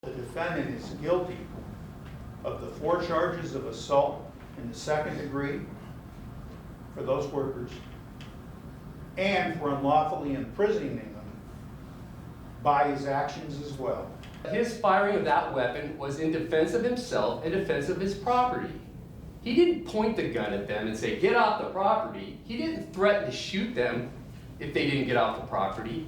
The defendant is guilty of the 4 charges of assault in the 2nd degree for those workers and for unlawfully imprisoning them by his actions as well. His firing of that weapon was in defense of himself and defense of his property. He didn't point the gun at them and say, "Get off the property." He didn't threaten to shoot them if they didn't get off the property.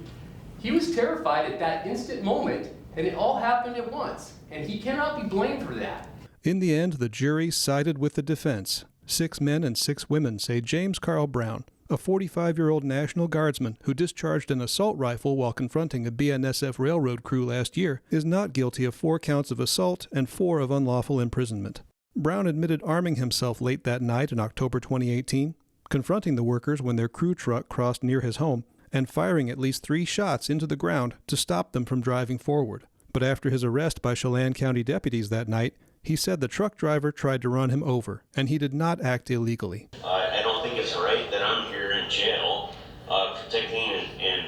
He was terrified at that instant moment, and it all happened at once, and he cannot be blamed for that. In the end, the jury sided with the defense. 6 men and 6 women say James Carl Brown, a 45-year-old National Guardsman who discharged an assault rifle while confronting a BNSF railroad crew last year, is not guilty of 4 counts of assault and 4 of unlawful imprisonment. Brown admitted arming himself late that night in October 2018, confronting the workers when their crew truck crossed near his home, and firing at least 3 shots into the ground to stop them from driving forward. But after his arrest by Chelan County deputies that night, he said the truck driver tried to run him over, and he did not act illegally. I don't think it's right that I'm here in jail protecting and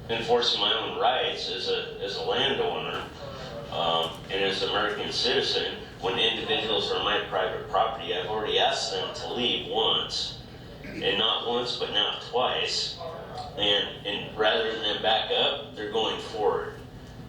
enforcing my own rights as a landowner and as an American citizen when individuals are on my private property. I've already asked them to leave once, and not once but now twice, and rather than back up, they're going forward.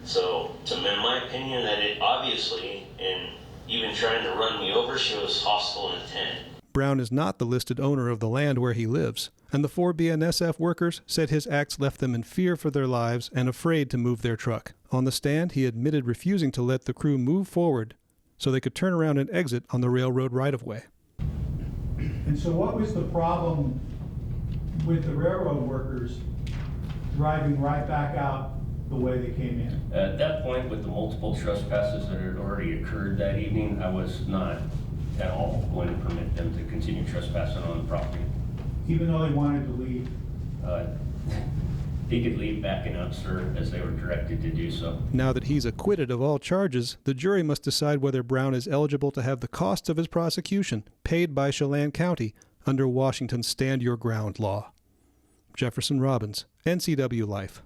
So, in my opinion, that it obviously, and even trying to run me over, shows hostile intent. Brown is not the listed owner of the land where he lives, and the 4 BNSF workers said his acts left them in fear for their lives and afraid to move their truck. On the stand, he admitted refusing to let the crew move forward so they could turn around and exit on the railroad right-of-way. And so what was the problem with the railroad workers driving right back out the way they came in? At that point, with the multiple trespasses that had already occurred that evening, I was not at all going to permit them to continue trespassing on the property. Even though they wanted to leave? They could leave backing up, sir, as they were directed to do so. Now that he's acquitted of all charges, the jury must decide whether Brown is eligible to have the costs of his prosecution paid by Chelan County under Washington's Stand Your Ground law. Jefferson Robbins, NCW Life.